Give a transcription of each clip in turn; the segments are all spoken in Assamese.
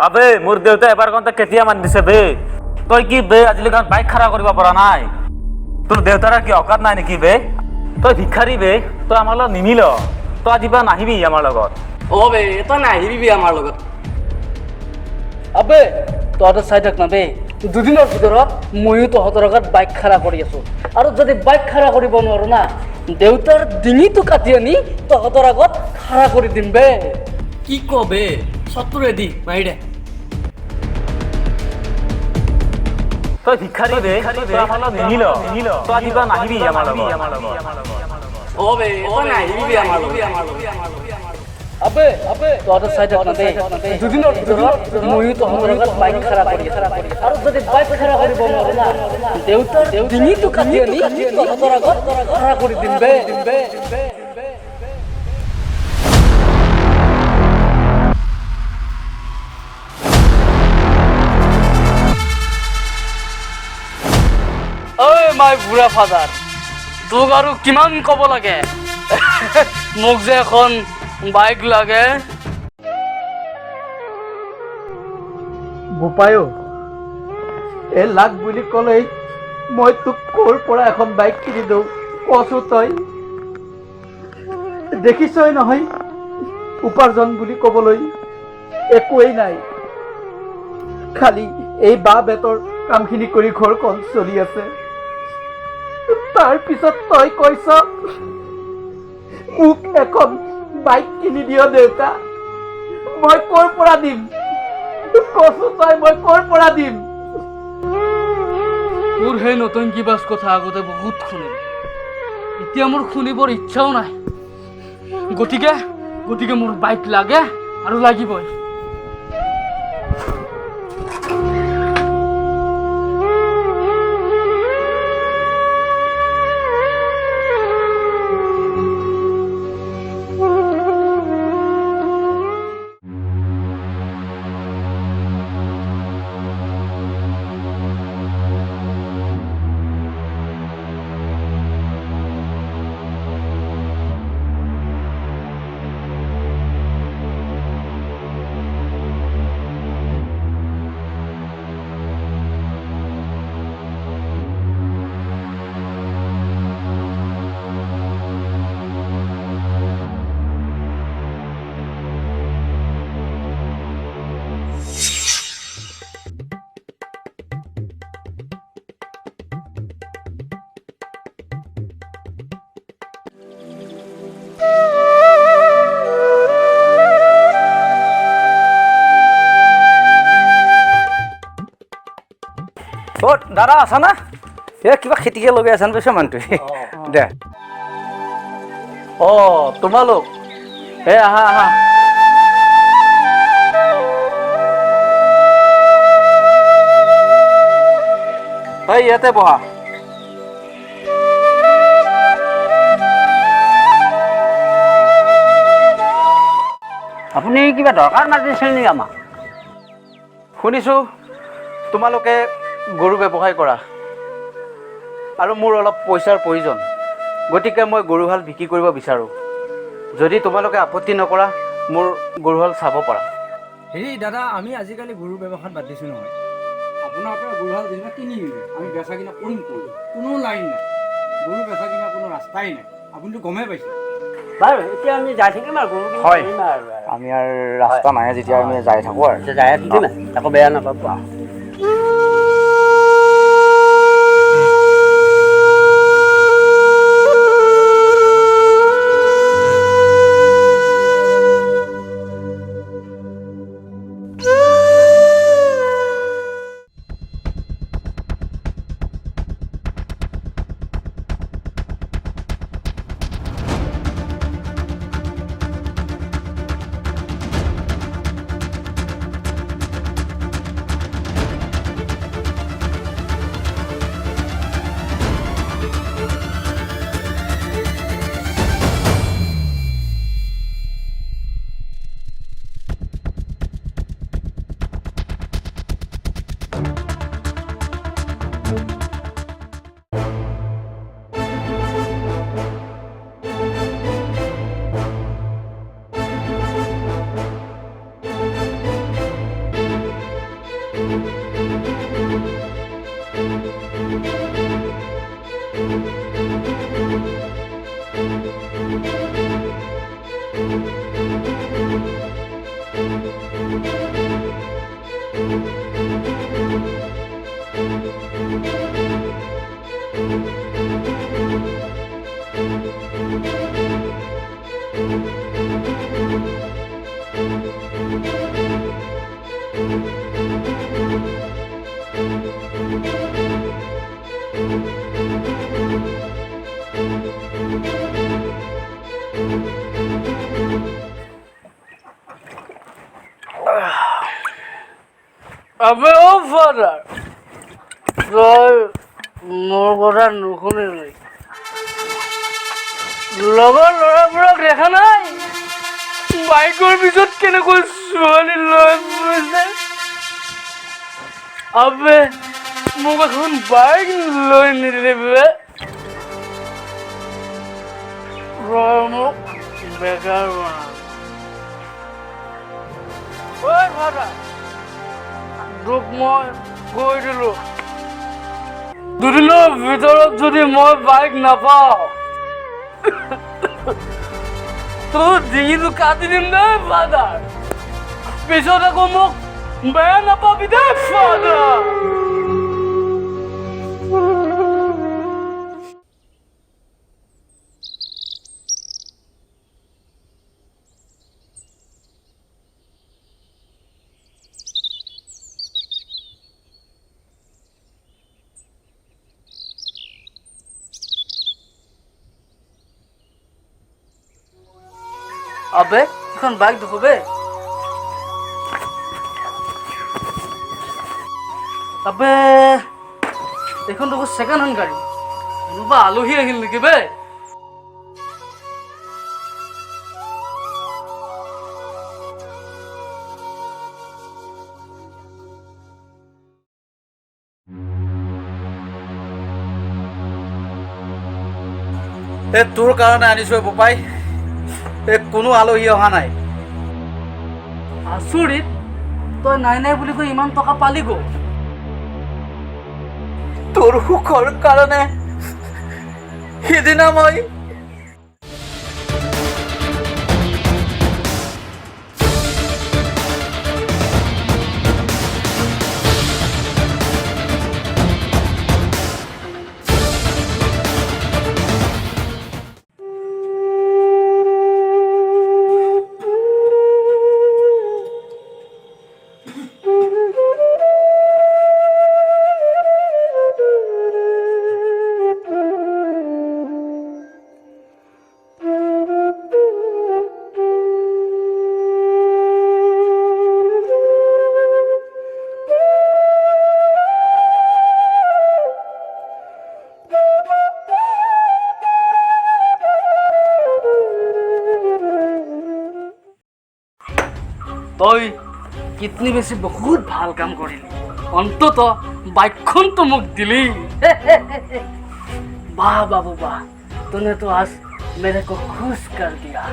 আবে মোর দেউতা এবার কোনটা কেতিয়া মান দিছে বে তই কি বে আজিলৈকে বাইক খাৰা কৰিব পৰা নাই তোৰ দেউতাৰ কি অকাত নাই নেকি বে তই ভিক্ষাৰী বে তই আমাৰ লগত নিমিল তই আজিবা নাহিবি আমাৰ লগত ও বে তই নাহিবি আমাৰ লগত আবে তহঁতে চাই থাক না বে দুদিনৰ ভিতৰত ময়ো তহঁতৰ আগত বাইক খাৰা কৰি আছো আৰু যদি বাইক খাৰা কৰিব নোৱাৰো না দেউতাৰ ডিঙিটো কাটি আনি তহঁতৰ আগত খাৰা কৰি দিম বে কি কবে সত্তু ৰেডি মাৰি দে তই ভিক্ষাৰী বে তই আমাৰ লগত নিমিল তই আজিবা নাহিবি আমাৰ লগত ও বে তই নাহিবি আমাৰ লগত আবে তহঁতে চাই থাক না বে দুদিনৰ ভিতৰত ময়ো তহঁতৰ আগত বাইক খাৰা কৰি আৰু যদি বাইক খাৰা কৰিব নোৱাৰো না দেউতাৰ ডিঙিটো কাটি আনি তহঁতৰ আগত খাৰা কৰি দিম বে ঐ মাই বুঢ়া ফাদাৰ তোক আৰু কিমান ক'ব লাগে মোক যে এখন বাইক লাগে বোপায়ো এই লাগ বুলি ক'লেই মই তোক ক'ৰ পৰা এখন বাইক কিনি দিওঁ কচো তই দেখিছই নহয় উপাৰ্জন বুলি ক'বলৈ একোৱেই নাই খালি এই বাঁহ বেতৰ কামখিনি কৰি ঘৰখন চলি আছে তাৰ পিছত তই কৈছ মোক এখন বাইক কিনি দিয় দেউতা মই ক'ৰ পৰা দিম কচো তই মই ক'ৰ পৰা দিম তোৰ সেই নতুন কিবা কথা আগতে বহুত শুনিলো এতিয়া মোৰ শুনিবৰ ইচ্ছাও নাই গতিকে মোৰ বাইক লাগে আৰু লাগিবই দাদা আছা না এ কিবা খেতিকে লগাই আছা পাইছ মানুহটোৱে দে তোমালোক আহা ইয়াতে বহা আপুনি কিবা দৰকাৰ মাতিছিল নেকি আমাক শুনিছোঁ তোমালোকে গৰু ব্যৱসায় কৰা আৰু মোৰ অলপ পইচাৰ প্ৰয়োজন গতিকে মই গৰুহাল বিক্ৰী কৰিব বিচাৰোঁ যদি তোমালোকে আপত্তি নকৰা মোৰ গৰুহাল চাব পাৰা হেৰি দাদা আমি আজিকালি গৰু ব্যৱসায়ত বাদ দিছোঁ নহয় আপোনাৰ পৰা গৰুহাল যেনিবা কিনি নিলে আমি বেচা কিনা কৰিম কোনো লাইন নাই গৰু বেচা কিনা কোনো ৰাস্তাই নাই আপুনিতো গমেই পাইছে বাৰু এতিয়া আমি যাই থাকিম আৰু গৰু হয় আমি আৰু ৰাস্তা নাই যেতিয়া আমি যাই থাকোঁ আৰু যাই থাকিম আকৌ বেয়া নাপাব আবে ও ফাদাৰ, তই মোৰ কথা নুশুনিলি। লগৰ ল'ৰাবোৰক দেখা নাই বাইকৰ পিছত কেনেকৈ ছোৱালী লৈ ফুৰিছে? আবে মোক এখন বাইক লৈ নিদিবি। মোক বেকাৰ বনা। ঐ ফাদাৰ, তোক মই কৈ দিলো, দুদিনৰ ভিতৰত যদি মই বাইক নাপাওঁ তোৰ ডিঙিটো কাটি দিম দেই ফাদাৰ। পিছত আকৌ মোক বেয়া নাপাবি দেই ফাদাৰ। আবে এখন বাইক দেখবে? আবে এখন দেখো সেকেন্ড হ্যান্ড গাড়ি। কোনোবা আলহী আহিল নেকি বে? তোৰ কাৰণে আনিছো বোপাই, কোনো আলহী অহা নাই। আচৰিত, তই নাই নাই বুলি কৈ ইমান টকা পালি গো? তোৰ সুখৰ কাৰণে সিদিনা মই তই কিতনি বেছি বহুত ভাল কাম কৰিলি, অন্তত বাইকখন তো মোক দিলি। वाह बाबू वाह, तूने तो आज मेरे को खुश कर दिया।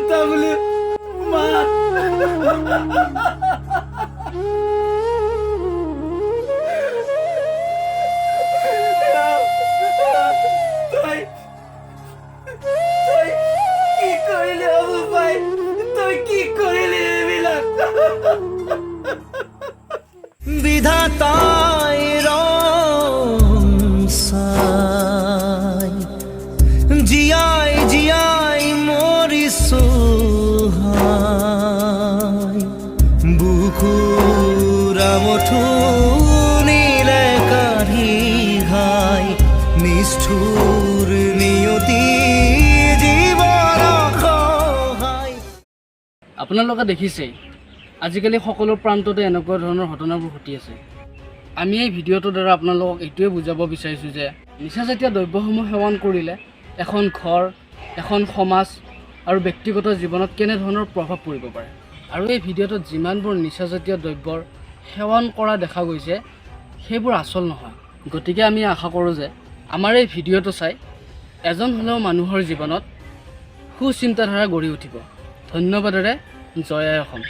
দেউতা বুলি মাত। তই কি কৰিলি অবু ভাই? তই কি কৰিলি এইবিলাক? বিধাতাই রং সাই জিয়াই জিয়াই মরিছো হাই বুকুরা মঠু নীলে কাঢ়ি ঘাই নিষ্ঠুর নিয়তি জীবন সহায়। আপোনালোকে দেখিছেই আজিকালি সকলো প্ৰান্ততে এনেকুৱা ধৰণৰ ঘটনাবোৰ ঘটি আছে। আমি এই ভিডিঅ'টোৰ দ্বাৰা আপোনালোকক এইটোৱে বুজাব বিচাৰিছোঁ যে নিচাজাতীয় দ্ৰব্যসমূহ সেৱন কৰিলে এখন ঘৰ, এখন সমাজ আৰু ব্যক্তিগত জীৱনত কেনেধৰণৰ প্ৰভাৱ পৰিব পাৰে। আৰু এই ভিডিঅ'টোত যিমানবোৰ নিচাজাতীয় দ্ৰব্যৰ সেৱন কৰা দেখা গৈছে সেইবোৰ আচল নহয়। গতিকে আমি আশা কৰোঁ যে আমাৰ এই ভিডিঅ'টো চাই এজন হ'লেও মানুহৰ জীৱনত সুচিন্তাধাৰা গঢ়ি উঠিব। ধন্যবাদেৰে জয় আই অসম।